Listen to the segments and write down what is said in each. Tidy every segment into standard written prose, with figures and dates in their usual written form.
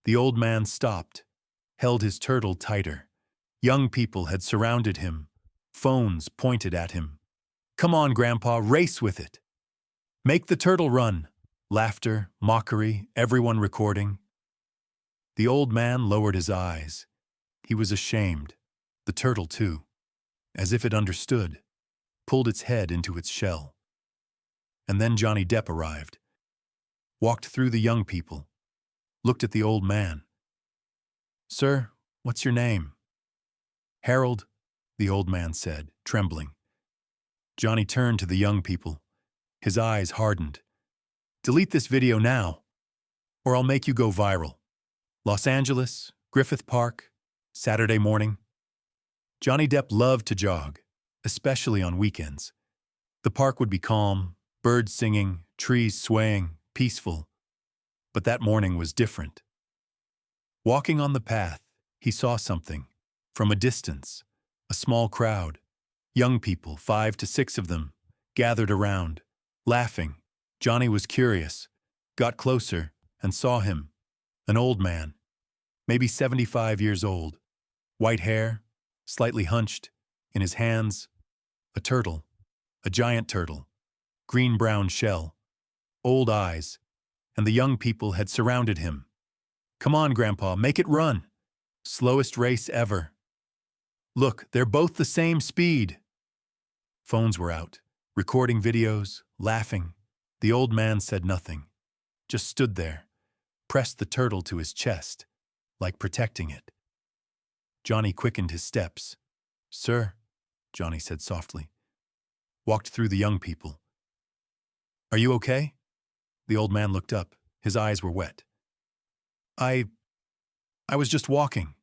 The old man stopped, held his turtle tighter. Young people had surrounded him. Phones pointed at him. "Come on, Grandpa, race with it. Make the turtle run." Laughter, mockery, everyone recording. The old man lowered his eyes. He was ashamed. The turtle, too, as if it understood, pulled its head into its shell. And then Johnny Depp arrived, walked through the young people, looked at the old man. "Sir, what's your name?" "Harold," the old man said, trembling. Johnny turned to the young people. His eyes hardened. "Delete this video now, or I'll make you go viral. Los Angeles, Griffith Park, Saturday morning." Johnny Depp loved to jog, especially on weekends. The park would be calm, birds singing, trees swaying, peaceful. But that morning was different. Walking on the path, he saw something. From a distance, a small crowd, young people, 5 to 6 of them, gathered around, laughing. Johnny was curious, got closer, and saw him. An old man, maybe 75 years old, white hair, slightly hunched, in his hands, a turtle, a giant turtle, green-brown shell, old eyes, and the young people had surrounded him. "Come on, Grandpa, make it run. Slowest race ever. Look, they're both the same speed." Phones were out, recording videos, laughing. The old man said nothing, just stood there, pressed the turtle to his chest, like protecting it. Johnny quickened his steps. "Sir," Johnny said softly. Walked through the young people. "Are you okay?" The old man looked up. His eyes were wet. I was just walking."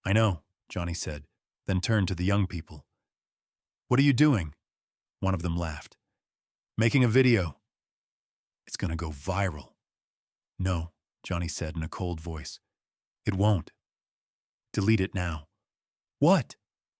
"I know," Johnny said, then turned to the young people. "What are you doing?" One of them laughed. "Making a video. It's gonna go viral." "No," Johnny said in a cold voice. "It won't. Delete it now." "What?"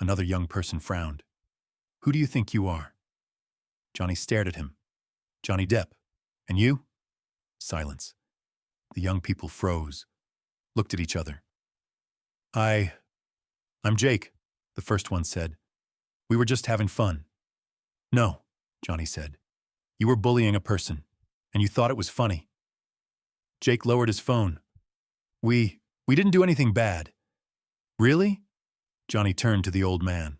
Another young person frowned. "Who do you think you are?" Johnny stared at him. "Johnny Depp. And you?" Silence. The young people froze, looked at each other. I'm Jake," the first one said. "We were just having fun." "No," Johnny said. "You were bullying a person, and you thought it was funny." Jake lowered his phone. We didn't do anything bad." "Really?" Johnny turned to the old man.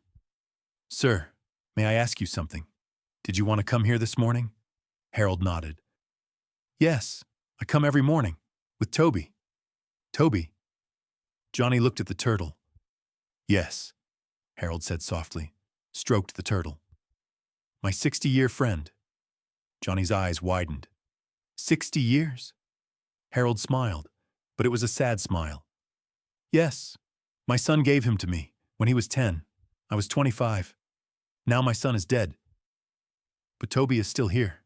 "Sir, may I ask you something? Did you want to come here this morning?" Harold nodded. "Yes, I come every morning, with Toby." "Toby?" Johnny looked at the turtle. "Yes," Harold said softly, stroked the turtle. "My 60-year friend." Johnny's eyes widened. 60 years? Harold smiled, but it was a sad smile. "Yes, my son gave him to me when he was 10. I was 25. Now my son is dead. But Toby is still here."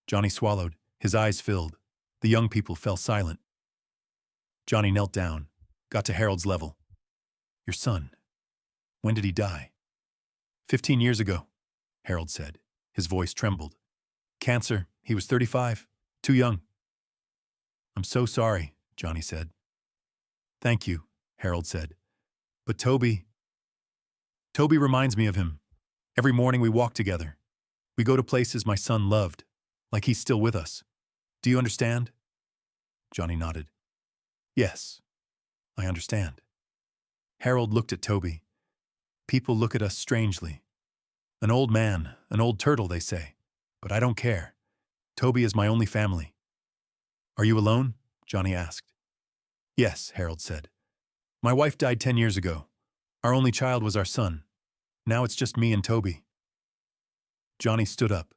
Johnny swallowed, his eyes filled. The young people fell silent. Johnny knelt down, got to Harold's level. "Your son, when did he die?" 15 years ago, Harold said. His voice trembled. "Cancer, he was 35, too young." "I'm so sorry," Johnny said. "Thank you," Harold said. "But Toby reminds me of him. Every morning we walk together. We go to places my son loved, like he's still with us. Do you understand?" Johnny nodded. "Yes, I understand." Harold looked at Toby. "People look at us strangely. An old man, an old turtle, they say. But I don't care. Toby is my only family." "Are you alone?" Johnny asked. "Yes," Harold said. "My wife died 10 years ago. Our only child was our son. Now it's just me and Toby." Johnny stood up,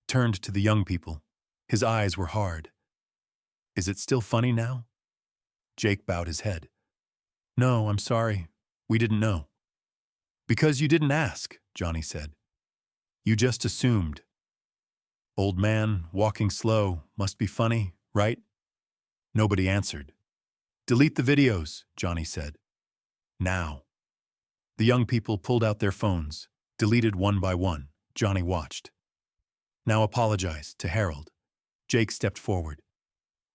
turned to the young people. His eyes were hard. "Is it still funny now?" Jake bowed his head. "No, I'm sorry. We didn't know." "Because you didn't ask," Johnny said. "You just assumed. Old man, walking slow, must be funny, right?" Nobody answered. "Delete the videos," Johnny said. "Now." The young people pulled out their phones, deleted one by one. Johnny watched. "Now apologize to Harold." Jake stepped forward.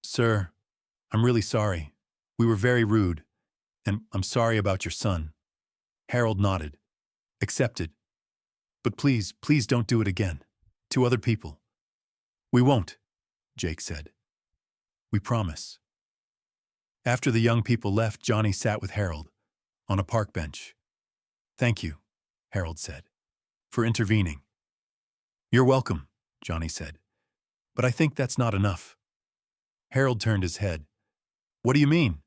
"Sir, I'm really sorry. We were very rude, and I'm sorry about your son. Harold nodded. Accepted. But please, please don't do it again. To other people. We won't, Jake said. We promise. After the young people left, Johnny sat with Harold on a park bench. Thank you, Harold said, for intervening. You're welcome, Johnny said. But I think that's not enough. Harold turned his head. What do you mean?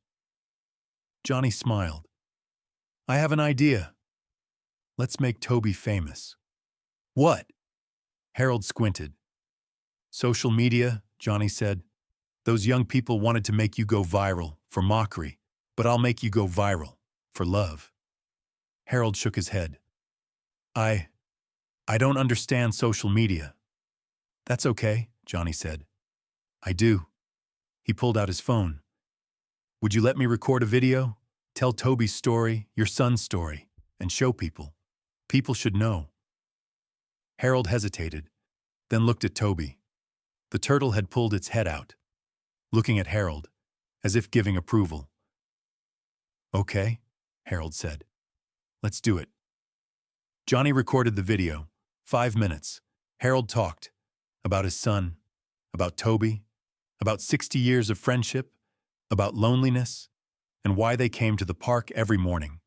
Johnny smiled. I have an idea. Let's make Toby famous. What? Harold squinted. Social media, Johnny said. Those young people wanted to make you go viral for mockery, but I'll make you go viral for love. Harold shook his head. I don't understand social media. That's okay, Johnny said. I do. He pulled out his phone. Would you let me record a video? Tell Toby's story, your son's story, and show people. People should know. Harold hesitated, then looked at Toby. The turtle had pulled its head out, looking at Harold, as if giving approval. Okay, Harold said. Let's do it. Johnny recorded the video. 5 minutes. Harold talked about his son, about Toby, about 60 years of friendship, about loneliness, and why they came to the park every morning.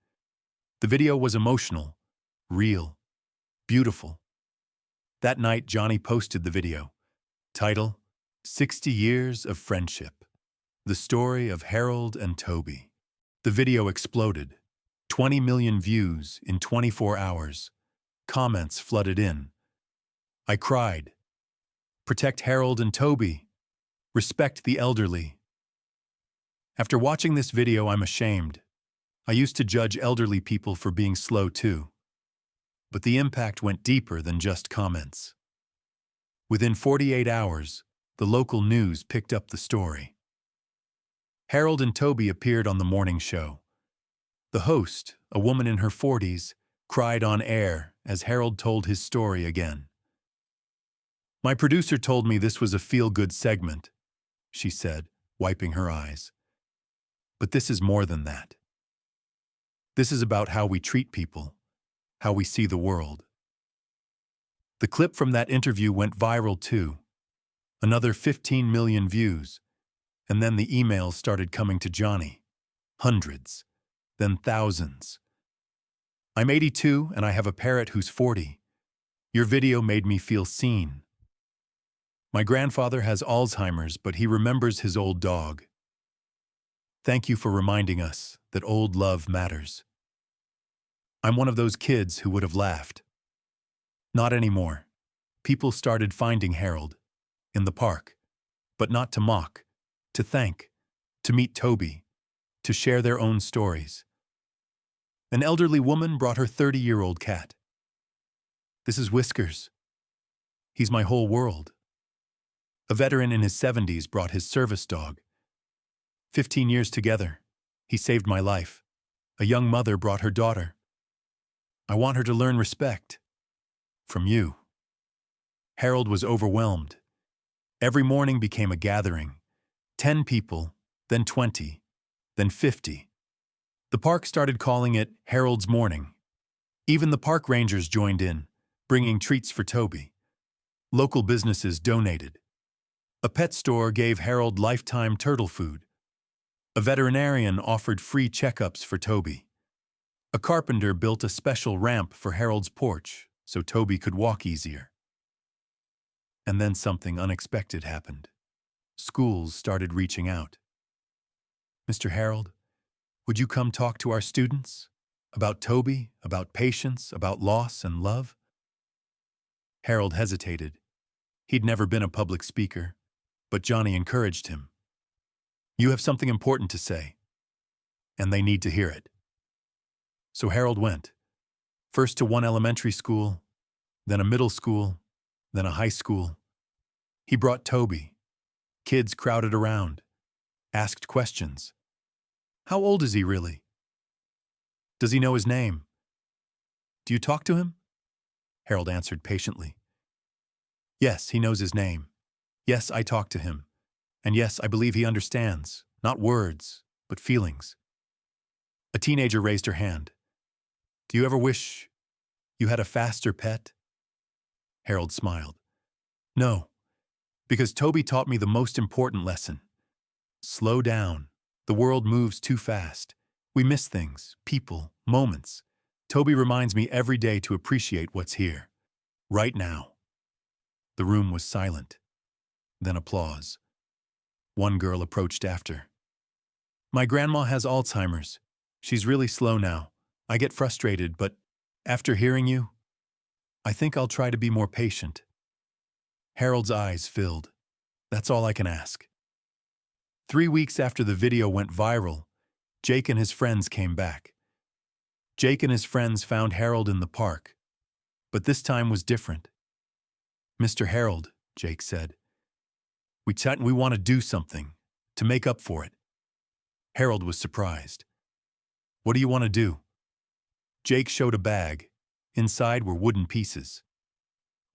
The video was emotional, real, beautiful. That night, Johnny posted the video. Title, 60 Years of Friendship. The story of Harold and Toby. The video exploded. 20 million views in 24 hours. Comments flooded in. I cried. Protect Harold and Toby. Respect the elderly. After watching this video, I'm ashamed. I used to judge elderly people for being slow too. But the impact went deeper than just comments. Within 48 hours, the local news picked up the story. Harold and Toby appeared on the morning show. The host, a woman in her 40s, cried on air as Harold told his story again. My producer told me this was a feel-good segment, she said, wiping her eyes. But this is more than that. This is about how we treat people, how we see the world. The clip from that interview went viral too. Another 15 million views. And then the emails started coming to Johnny. Hundreds, then thousands. I'm 82 and I have a parrot who's 40. Your video made me feel seen. My grandfather has Alzheimer's, but he remembers his old dog. Thank you for reminding us that old love matters. I'm one of those kids who would have laughed. Not anymore. People started finding Harold in the park, but not to mock, to thank, to meet Toby, to share their own stories. An elderly woman brought her 30-year-old cat. This is Whiskers. He's my whole world. A veteran in his 70s brought his service dog. 15 years together, he saved my life. A young mother brought her daughter. I want her to learn respect. From you. Harold was overwhelmed. Every morning became a gathering. 10 people, then 20, then 50. The park started calling it Harold's Morning. Even the park rangers joined in, bringing treats for Toby. Local businesses donated. A pet store gave Harold lifetime turtle food. A veterinarian offered free checkups for Toby. A carpenter built a special ramp for Harold's porch so Toby could walk easier. And then something unexpected happened. Schools started reaching out. Mr. Harold, would you come talk to our students? About Toby, about patience, about loss and love? Harold hesitated. He'd never been a public speaker, but Johnny encouraged him. You have something important to say, and they need to hear it. So Harold went, first to one elementary school, then a middle school, then a high school. He brought Toby. Kids crowded around, asked questions. How old is he really? Does he know his name? Do you talk to him? Harold answered patiently. Yes, he knows his name. Yes, I talk to him. And yes, I believe he understands, Not words, but feelings. A teenager raised her hand. Do you ever wish you had a faster pet? Harold smiled. No, because Toby taught me the most important lesson. Slow down. The world moves too fast. We miss things, people, moments. Toby reminds me every day to appreciate what's here, right now. The room was silent. Then applause. One girl approached after. My grandma has Alzheimer's. She's really slow now. I get frustrated, but after hearing you, I think I'll try to be more patient. Harold's eyes filled. That's all I can ask. 3 weeks after the video went viral, Jake and his friends came back. Jake and his friends found Harold in the park, but this time was different. Mr. Harold, Jake said, we want to do something to make up for it. Harold was surprised. What do you want to do? Jake showed a bag. Inside were wooden pieces.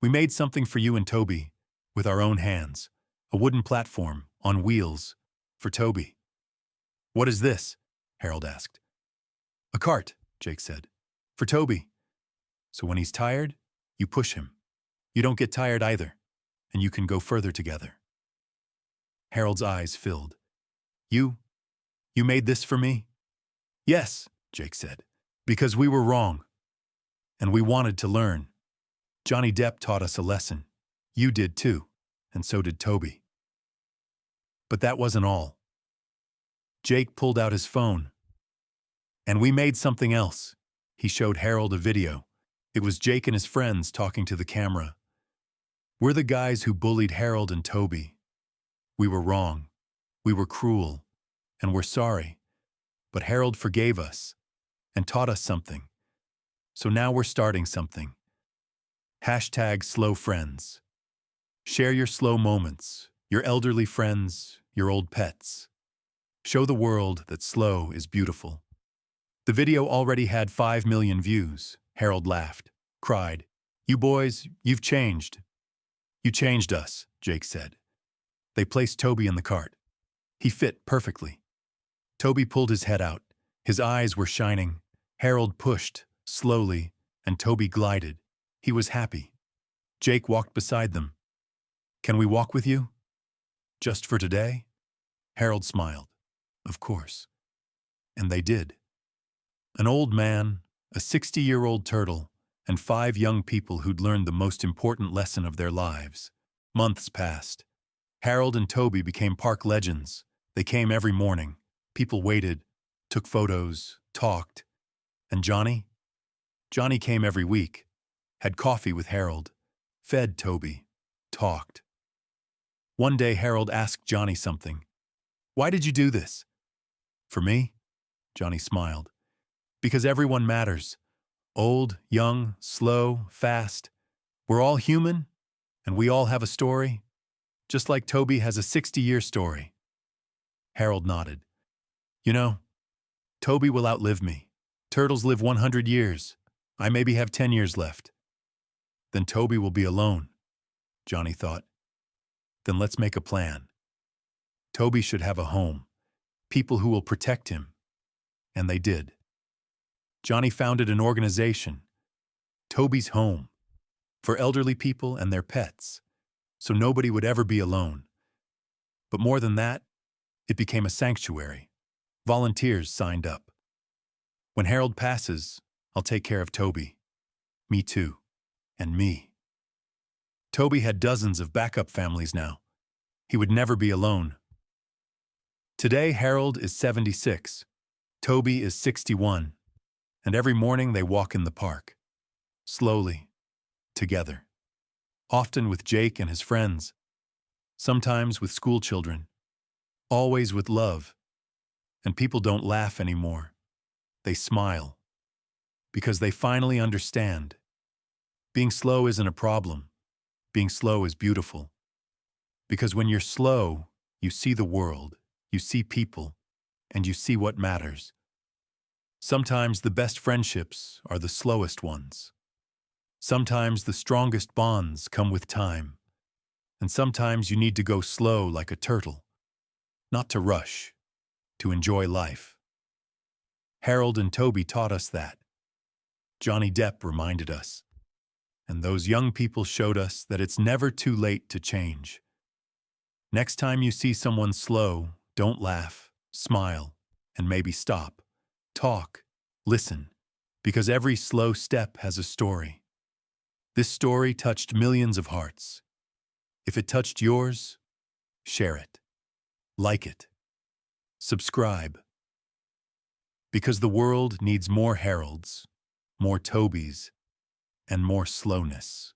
We made something for you and Toby with our own hands, a wooden platform on wheels for Toby. What is this? Harold asked. A cart, Jake said, for Toby. So when he's tired, you push him. You don't get tired either, and you can go further together. Harold's eyes filled. You made this for me? Yes, Jake said, because we were wrong. And we wanted to learn. Johnny Depp taught us a lesson. You did too, and so did Toby. But that wasn't all. Jake pulled out his phone. And we made something else. He showed Harold a video. It was Jake and his friends talking to the camera. We're the guys who bullied Harold and Toby. We were wrong. We were cruel. And we're sorry. But Harold forgave us and taught us something. So now we're starting something. #SlowFriends. Share your slow moments, your elderly friends, your old pets. Show the world that slow is beautiful. The video already had 5 million views. Harold laughed, cried, You boys, you've changed. You changed us, Jake said. They placed Toby in the cart. He fit perfectly. Toby pulled his head out. His eyes were shining. Harold pushed, slowly, and Toby glided. He was happy. Jake walked beside them. Can we walk with you? Just for today? Harold smiled. Of course. And they did. An old man, a 60-year-old turtle, and 5 young people who'd learned the most important lesson of their lives. Months passed. Harold and Toby became park legends. They came every morning. People waited, took photos, talked. And Johnny? Johnny came every week, had coffee with Harold, fed Toby, talked. One day Harold asked Johnny something. Why did you do this? For me? Johnny smiled. Because everyone matters. Old, young, slow, fast. We're all human, and we all have a story, just like Toby has a 60-year story. Harold nodded. You know, Toby will outlive me. Turtles live 100 years. I maybe have 10 years left. Then Toby will be alone, Johnny thought. Then let's make a plan. Toby should have a home, people who will protect him. And they did. Johnny founded an organization, Toby's Home, for elderly people and their pets, so nobody would ever be alone. But more than that, it became a sanctuary. Volunteers signed up. When Harold passes, I'll take care of Toby. Me too. And me. Toby had dozens of backup families now. He would never be alone. Today, Harold is 76. Toby is 61. And every morning they walk in the park. Slowly. Together. Often with Jake and his friends. Sometimes with school children. Always with love. And people don't laugh anymore. They smile. Because they finally understand. Being slow isn't a problem. Being slow is beautiful. Because when you're slow, you see the world, you see people, and you see what matters. Sometimes the best friendships are the slowest ones. Sometimes the strongest bonds come with time. And sometimes you need to go slow like a turtle. Not to rush, to enjoy life. Harold and Toby taught us that. Johnny Depp reminded us. And those young people showed us that it's never too late to change. Next time you see someone slow, don't laugh, smile, and maybe stop. Talk, listen, because every slow step has a story. This story touched millions of hearts. If it touched yours, share it, like it, subscribe. Because the world needs more Harolds, more Tobys, and more slowness.